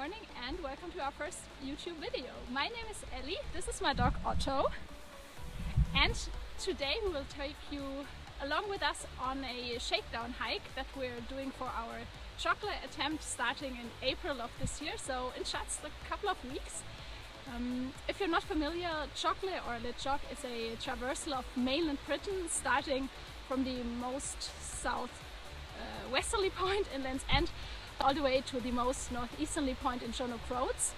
morning and welcome to our first YouTube video. My name is Ellie, this is my dog Otto, and today we will take you along with us on a shakedown hike that we're doing for our chocolate attempt starting in April of this year, so in just a couple of weeks. If you're not familiar, chocolate or Le Choc is a traversal of mainland Britain starting from the most westerly point in Land's End all the way to the most northeasterly point in John O'Groats.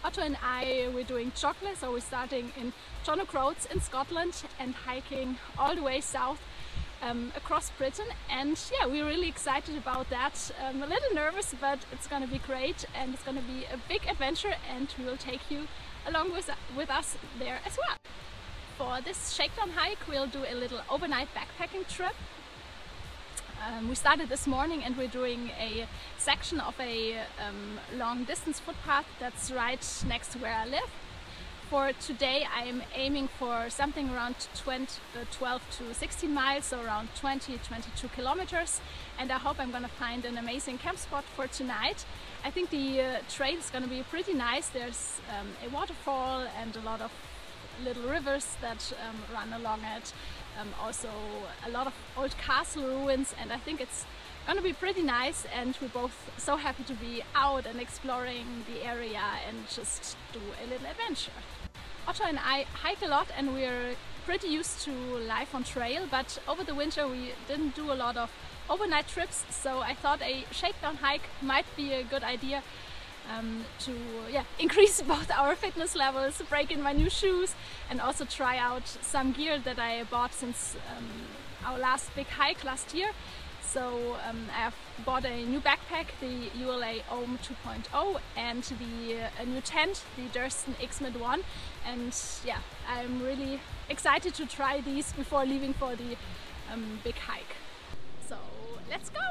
Otto and I, we're doing chocolate, so we're starting in John O'Groats in Scotland and hiking all the way south across Britain, and yeah, we're really excited about that. A little nervous, but it's gonna be great and it's gonna be a big adventure, and we will take you along with us there as well. For this shakedown hike we'll do a little overnight backpacking trip. We started this morning and we're doing a section of a long distance footpath that's right next to where I live. For today I am aiming for something around 12 to 16 miles, so around 20-22 kilometers, and I hope I'm gonna find an amazing camp spot for tonight. I think the trail is gonna be pretty nice. There's a waterfall and a lot of little rivers that run along it. Also a lot of old castle ruins, and I think it's gonna be pretty nice, and we're both so happy to be out and exploring the area and just do a little adventure. Otto and I hike a lot and we're pretty used to life on trail, but over the winter we didn't do a lot of overnight trips, so I thought a shakedown hike might be a good idea to increase both our fitness levels, break in my new shoes, and also try out some gear that I bought since our last big hike last year. So I've bought a new backpack, the ULA Ohm 2.0, and a new tent, the Durston X-Mid 1, and yeah, I'm really excited to try these before leaving for the big hike. So let's go!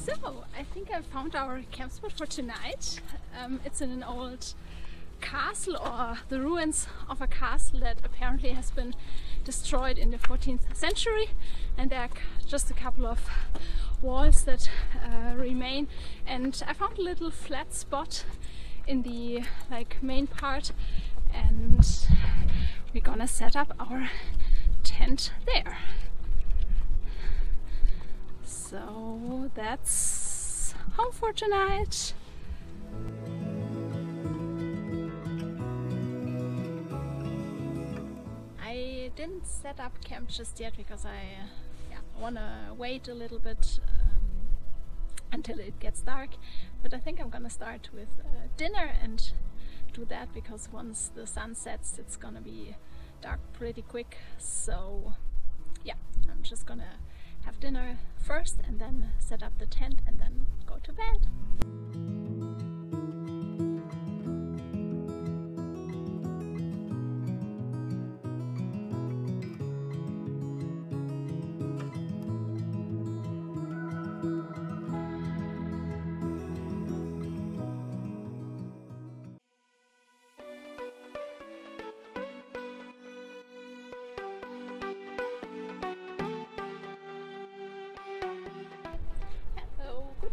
So, I think I found our camp spot for tonight. It's in an old castle, or the ruins of a castle that apparently has been destroyed in the 14th century, and there are just a couple of walls that remain, and I found a little flat spot in the main part, and we're gonna set up our tent there. So that's home for tonight. I didn't set up camp just yet because I want to wait a little bit until it gets dark, but I think I'm gonna start with dinner and do that, because once the sun sets it's gonna be dark pretty quick. So yeah, I'm just gonna have dinner first and then set up the tent and then go to bed.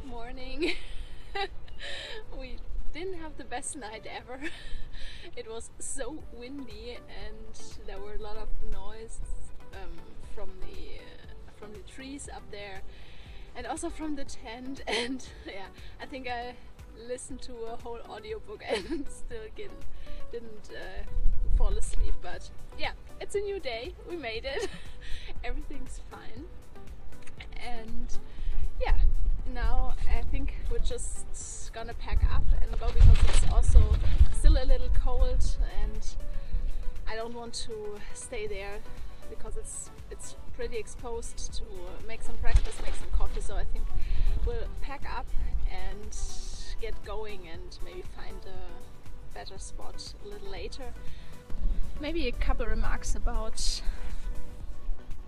Morning. We didn't have the best night ever. It was so windy and there were a lot of noise from the trees up there and also from the tent, and yeah, I think I listened to a whole audiobook and still didn't fall asleep. But yeah, it's a new day, we made it. Everything's fine, and yeah, now I think we're just gonna pack up and go, because it's also still a little cold and I don't want to stay there because it's pretty exposed, to make some breakfast, make some coffee. So I think we'll pack up and get going and maybe find a better spot a little later. Maybe a couple remarks about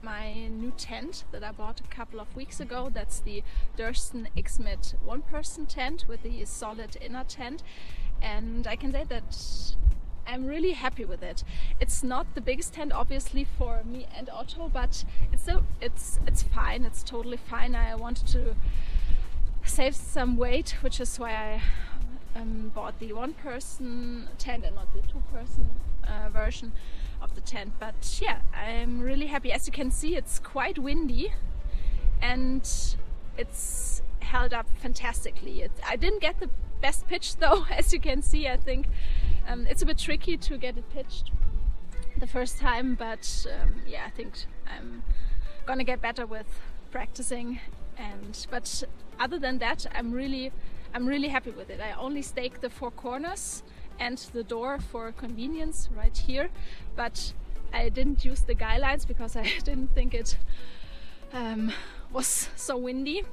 my new tent that I bought a couple of weeks ago. That's the Durston Xmit one-person tent with the solid inner tent, and I can say that I'm really happy with it. It's not the biggest tent obviously for me and Otto, but it's fine, it's totally fine. I wanted to save some weight, which is why I bought the one-person tent and not the two-person version of the tent. But yeah, I'm really happy. As you can see, it's quite windy and it's held up fantastically. I didn't get the best pitch though, as you can see. I think it's a bit tricky to get it pitched the first time, but yeah, I think I'm gonna get better with practicing. But other than that, I'm really happy with it. I only staked the four corners and the door for convenience right here, but I didn't use the guy lines because I didn't think it was so windy,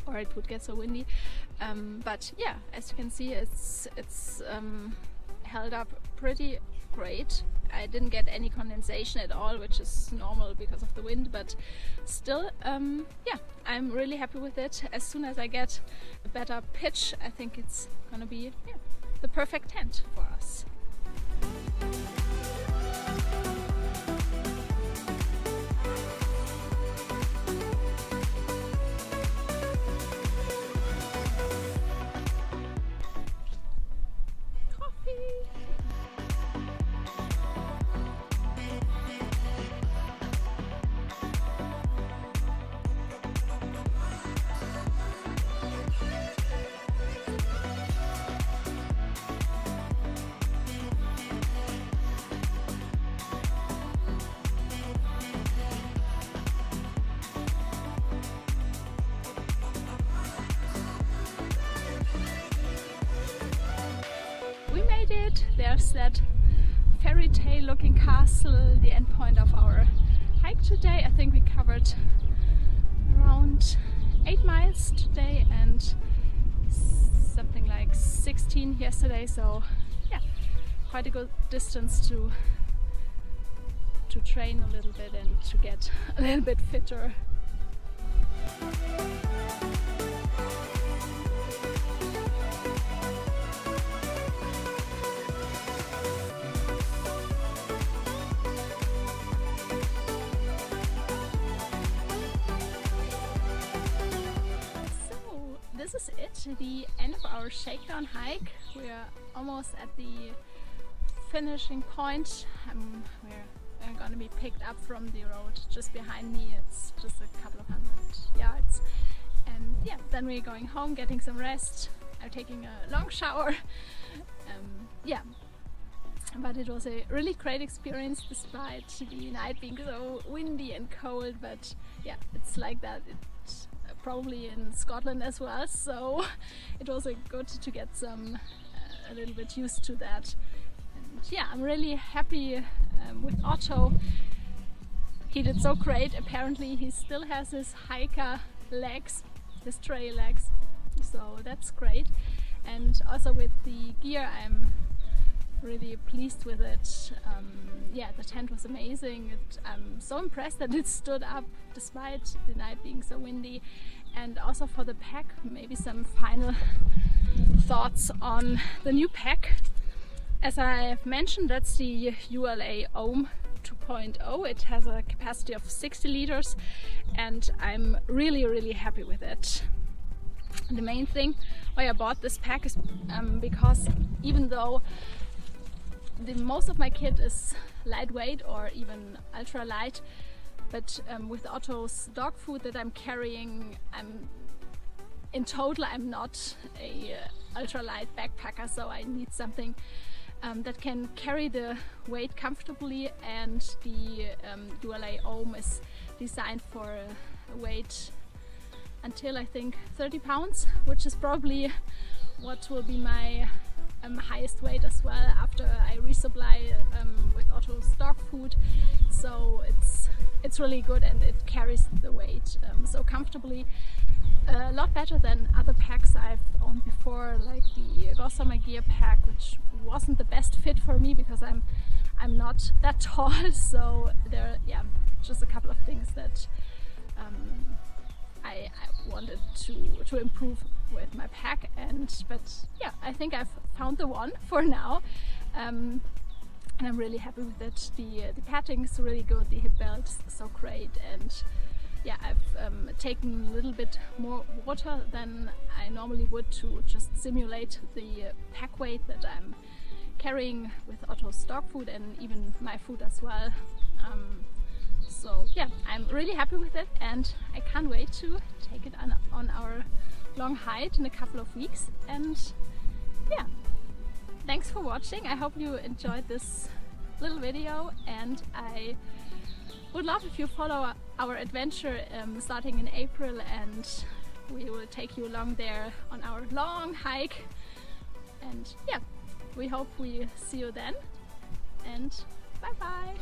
or it would get so windy. But yeah, as you can see, it's held up pretty great. I didn't get any condensation at all, which is normal because of the wind, but still, yeah, I'm really happy with it. As soon as I get a better pitch, I think it's gonna be the perfect tent for us. There's that fairy tale looking castle, the end point of our hike today. I think we covered around 8 miles today and something like 16 yesterday, so yeah, quite a good distance to train a little bit and to get a little bit fitter. is it, the end of our shakedown hike. We're almost at the finishing point. We're going to be picked up from the road just behind me. It's just a couple of 100 yards. And yeah, then we're going home, getting some rest. I'm taking a long shower. Yeah, but it was a really great experience despite the night being so windy and cold. But yeah, it's like that. It's probably in Scotland as well, so it was good to get a little bit used to that. And yeah, I'm really happy with Otto. He did so great. Apparently he still has his hiker legs, his trail legs, so that's great. And also with the gear, I'm really pleased with it. Yeah, the tent was amazing. I'm so impressed that it stood up despite the night being so windy. And also for the pack, maybe some final thoughts on the new pack. As I've mentioned, that's the ULA Ohm 2.0. It has a capacity of 60 liters and I'm really happy with it. The main thing why I bought this pack is because even though most of my kit is lightweight or even ultra light, but with Otto's dog food that I'm carrying, in total I'm not a ultra light backpacker, so I need something that can carry the weight comfortably, and the ULA Ohm is designed for a weight until I think 30 pounds, which is probably what will be my highest weight as well after I resupply with Otto's dog food. So it's really good and it carries the weight so comfortably. A lot better than other packs I've owned before, like the Gossamer Gear pack, which wasn't the best fit for me because I'm not that tall. So there are just a couple of things that I wanted to improve with my pack, but yeah, I think I've found the one for now, and I'm really happy with it. The padding is really good, the hip belt is so great, and yeah, I've taken a little bit more water than I normally would to just simulate the pack weight that I'm carrying with Otto's dog food and even my food as well. So yeah, I'm really happy with it and I can't wait to take it on our long hike in a couple of weeks. And yeah, thanks for watching. I hope you enjoyed this little video, and I would love if you follow our adventure starting in April, and we will take you along there on our long hike. And yeah, we hope we see you then, and bye bye!